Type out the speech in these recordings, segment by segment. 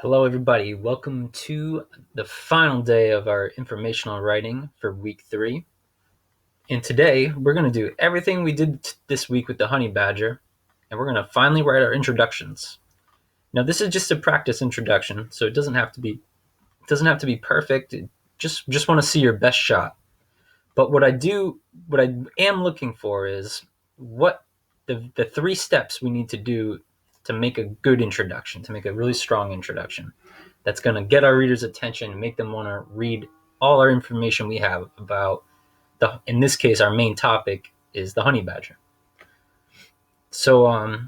Hello, everybody. Welcome to the final day of our informational writing for week 3. And today, we're going to do everything we did this week with the honey badger, and we're going to finally write our introductions. Now, this is just a practice introduction, so it doesn't have to be perfect. Just want to see your best shot. But what I am looking for is what the 3 steps we need to do to make a good introduction, to make a really strong introduction that's going to get our readers' attention and make them want to read all our information we have about in this case, our main topic is the honey badger. So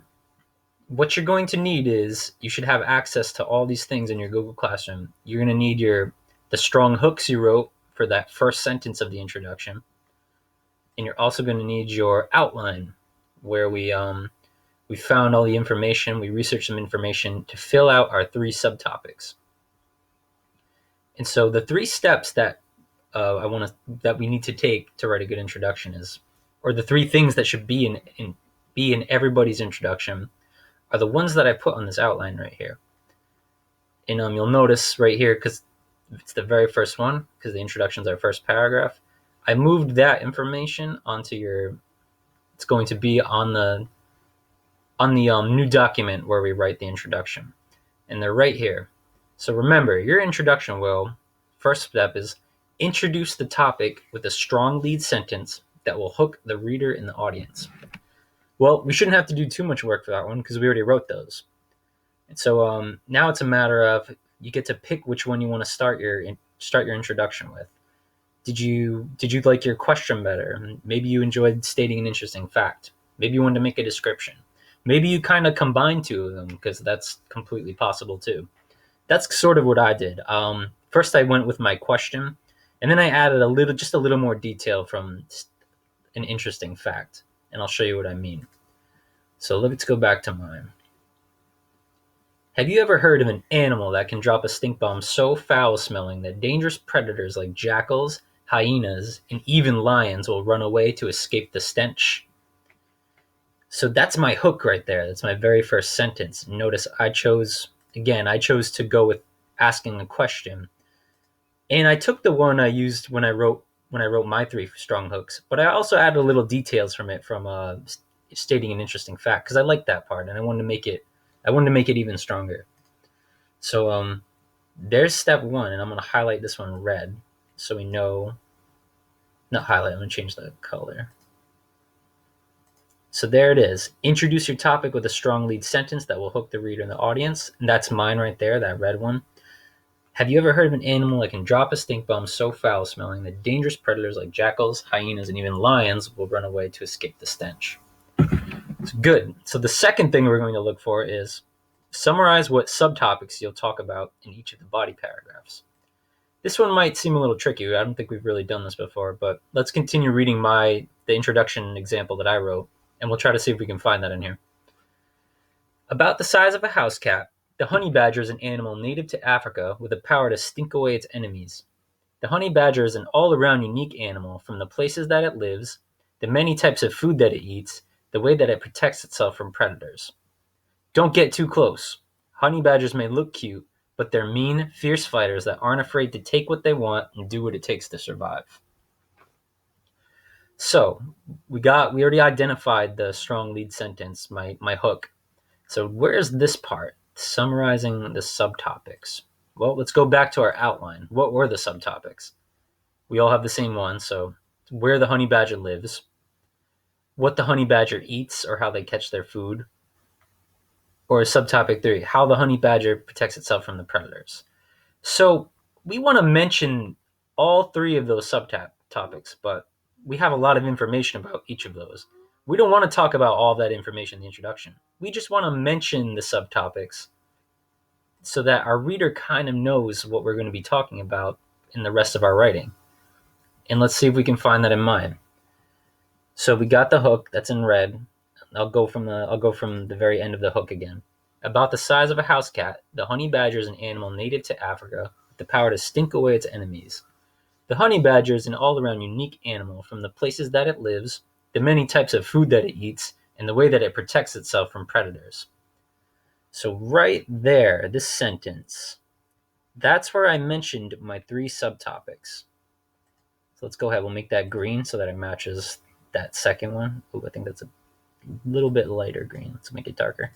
what you're going to need is you should have access to all these things in your Google Classroom. You're going to need the strong hooks you wrote for that first sentence of the introduction. And you're also going to need your outline where we found all the information, we researched some information to fill out our 3 subtopics. And so the 3 steps that that we need to take to write a good introduction or the 3 things that should be in everybody's introduction, are the ones that I put on this outline right here. And you'll notice right here, because it's the very first one, because the introduction is our first paragraph, I moved that information onto it's going to be on the new document where we write the introduction. And they're right here. So remember, your introduction first step is introduce the topic with a strong lead sentence that will hook the reader in the audience. Well, we shouldn't have to do too much work for that one because we already wrote those. And so now it's a matter of you get to pick which one you want to start your introduction with. Did you like your question better? Maybe you enjoyed stating an interesting fact. Maybe you wanted to make a description. Maybe you kind of combine 2 of them, because that's completely possible too. That's sort of what I did. First, I went with my question, and then I added just a little more detail from an interesting fact, and I'll show you what I mean. So let's go back to mine. Have you ever heard of an animal that can drop a stink bomb so foul-smelling that dangerous predators like jackals, hyenas, and even lions will run away to escape the stench? So that's my hook right there. That's my very first sentence. Notice I chose to go with asking a question. And I took the one I used when I wrote my 3 strong hooks, but I also added a little details from stating an interesting fact, because I liked that part and I wanted to make it even stronger. So there's step 1, and I'm going to highlight this one red so we know. Not highlight, I'm going to change the color. So there it is. Introduce your topic with a strong lead sentence that will hook the reader in the audience. And that's mine right there, that red one. Have you ever heard of an animal that can drop a stink bomb so foul-smelling that dangerous predators like jackals, hyenas, and even lions will run away to escape the stench? It's good. So the second thing we're going to look for is summarize what subtopics you'll talk about in each of the body paragraphs. This one might seem a little tricky. I don't think we've really done this before, but let's continue reading the introduction example that I wrote, and we'll try to see if we can find that in here. About the size of a house cat, the honey badger is an animal native to Africa with the power to stink away its enemies. The honey badger is an all-around unique animal, from the places that it lives, the many types of food that it eats, the way that it protects itself from predators. Don't get too close. Honey badgers may look cute, but they're mean, fierce fighters that aren't afraid to take what they want and do what it takes to survive. So we already identified the strong lead sentence, my hook. So where's this part? Summarizing the subtopics. Well, let's go back to our outline. What were the subtopics? We all have the same one. So where the honey badger lives, what the honey badger eats or how they catch their food, or subtopic 3, how the honey badger protects itself from the predators. So we want to mention all 3 of those subtopics, but we have a lot of information about each of those. We don't want to talk about all that information in the introduction. We just want to mention the subtopics so that our reader kind of knows what we're going to be talking about in the rest of our writing. And let's see if we can find that in mine. So we got the hook, that's in red. I'll go from the very end of the hook again. About the size of a house cat, the honey badger is an animal native to Africa with the power to stink away its enemies. The honey badger is an all-around unique animal, from the places that it lives, the many types of food that it eats, and the way that it protects itself from predators. So right there, this sentence, that's where I mentioned my three subtopics. So let's go ahead. We'll make that green so that it matches that second one. Ooh, I think that's a little bit lighter green. Let's make it darker.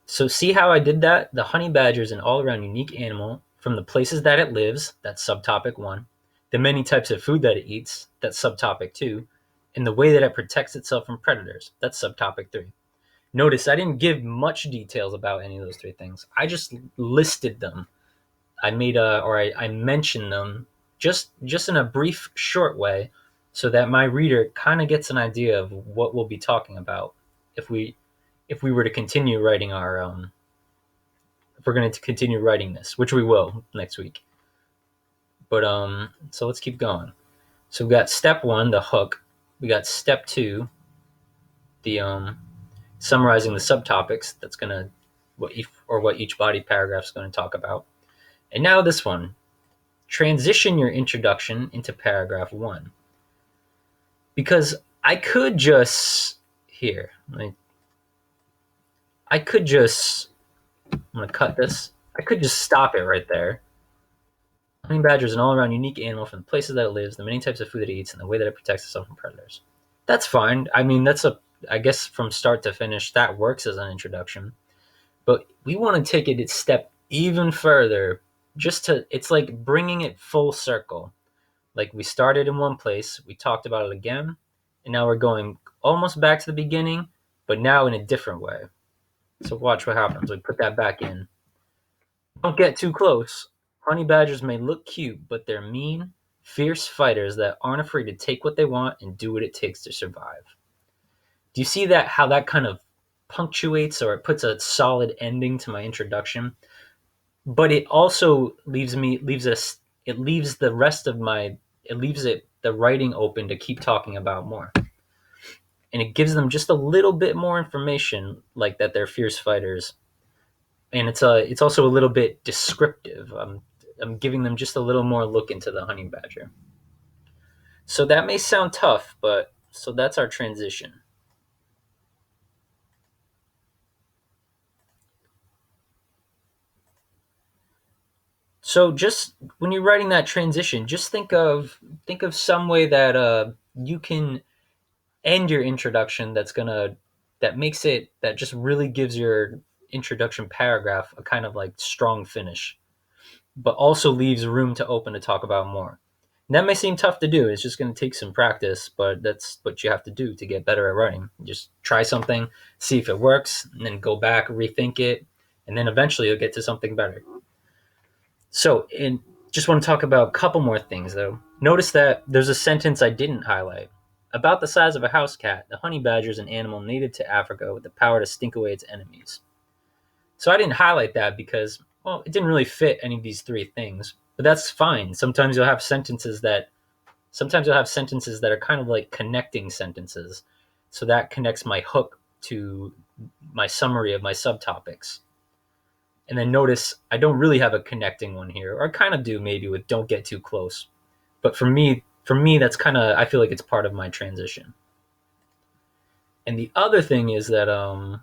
So see how I did that? The honey badger is an all-around unique animal from the places that it lives, that's subtopic 1, the many types of food that it eats, that's subtopic 2, and the way that it protects itself from predators, that's subtopic 3. Notice I didn't give much details about any of those three things. I just listed them. I mentioned them just in a brief, short way, so that my reader kind of gets an idea of what we'll be talking about if we were to continue writing our if we're going to continue writing this, which we will next week. But so let's keep going. So we got step 1, the hook. We got step 2, the summarizing the subtopics. That's gonna what each body paragraph is going to talk about. And now this one, transition your introduction into paragraph 1. Because I could just here, I could just I'm gonna cut this. I could just stop it right there. Honey badger is an all-around unique animal from the places that it lives, the many types of food that it eats, and the way that it protects itself from predators. That's fine. I mean, I guess from start to finish, that works as an introduction. But we want to take it a step even further. It's like bringing it full circle. Like we started in one place, we talked about it again, and now we're going almost back to the beginning, but now in a different way. So watch what happens. We put that back in. Don't get too close. Honey badgers may look cute, but they're mean, fierce fighters that aren't afraid to take what they want and do what it takes to survive. Do you see that? How that kind of punctuates or it puts a solid ending to my introduction, but it also leaves the rest of my it leaves it the writing open to keep talking about more, and it gives them just a little bit more information, like that they're fierce fighters, and it's also a little bit descriptive. I'm giving them just a little more look into the honey badger. So that may sound tough, but so that's our transition. So just when you're writing that transition, just think of some way that you can end your introduction that just really gives your introduction paragraph a kind of like strong finish, but also leaves room to open to talk about more. And that may seem tough to do. It's just going to take some practice, but that's what you have to do to get better at writing. Just try something, see if it works, and then go back, rethink it, and then eventually you'll get to something better. So, and just want to talk about a couple more things though. Notice that there's a sentence I didn't highlight. About the size of a house cat, the honey badger is an animal native to Africa with the power to stink away its enemies. So I didn't highlight that because, well, it didn't really fit any of these three things. But that's fine. Sometimes you'll have sentences that are kind of like connecting sentences. So that connects my hook to my summary of my subtopics. And then notice I don't really have a connecting one here, or I kind of do maybe with don't get too close. But for me, that's kind of I feel like it's part of my transition. And the other thing is that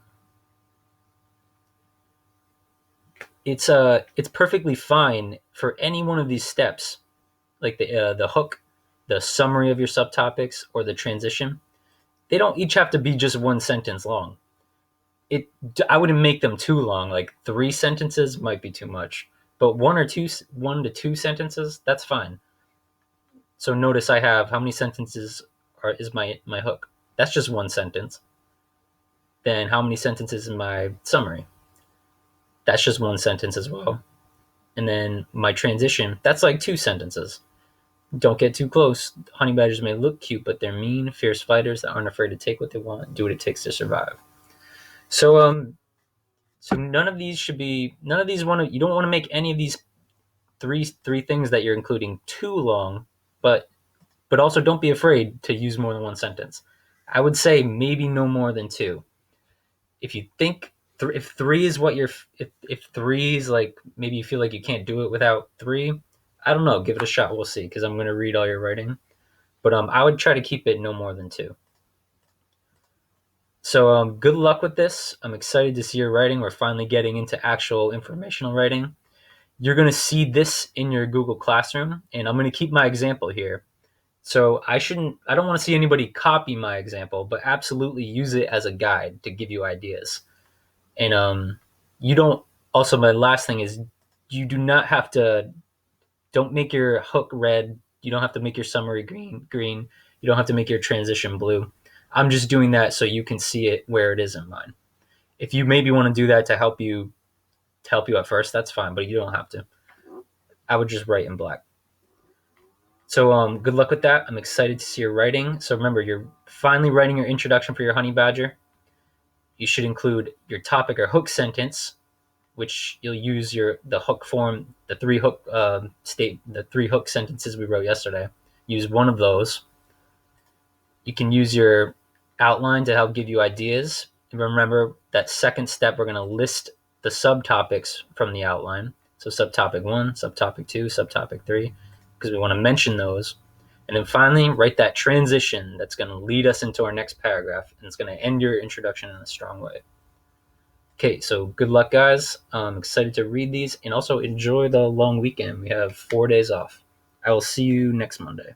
it's perfectly fine for any one of these steps, like the hook, the summary of your subtopics, or the transition. They don't each have to be just one sentence long. It I wouldn't make them too long. Like 3 sentences might be too much, but 1 to 2 sentences, that's fine. So notice I have how many sentences is my hook. That's just 1 sentence. Then how many sentences in my summary? That's just 1 sentence as well. And then my transition, that's like 2 sentences. Don't get too close. Honey badgers may look cute, but they're mean, fierce fighters that aren't afraid to take what they want, do what it takes to survive. So none of these you don't want to make any of these three things that you're including too long, but also don't be afraid to use more than 1 sentence. I would say maybe no more than 2. If you think if 3 is what you're if 3 is like maybe you feel like you can't do it without 3, I don't know. Give it a shot. We'll see because I'm going to read all your writing. But I would try to keep it no more than 2. So good luck with this. I'm excited to see your writing. We're finally getting into actual informational writing. You're going to see this in your Google Classroom, and I'm going to keep my example here. So I don't want to see anybody copy my example, but absolutely use it as a guide to give you ideas. And you don't, also my last thing is you do not have to, don't make your hook red. You don't have to make your summary green. You don't have to make your transition blue. I'm just doing that so you can see it where it is in mine. If you maybe want to do that to help you at first, that's fine, but you don't have to. I would just write in black. So good luck with that. I'm excited to see your writing. So remember, you're finally writing your introduction for your honey badger. You should include your topic or hook sentence, which you'll use the hook form, the three hook sentences we wrote yesterday. Use one of those. You can use your outline to help give you ideas. And remember that second step, we're going to list the subtopics from the outline. So subtopic 1, subtopic 2, subtopic 3, because we want to mention those. And then finally, write that transition that's going to lead us into our next paragraph, and it's going to end your introduction in a strong way. Okay, so good luck, guys. I'm excited to read these, and also enjoy the long weekend. We have 4 days off. I will see you next Monday.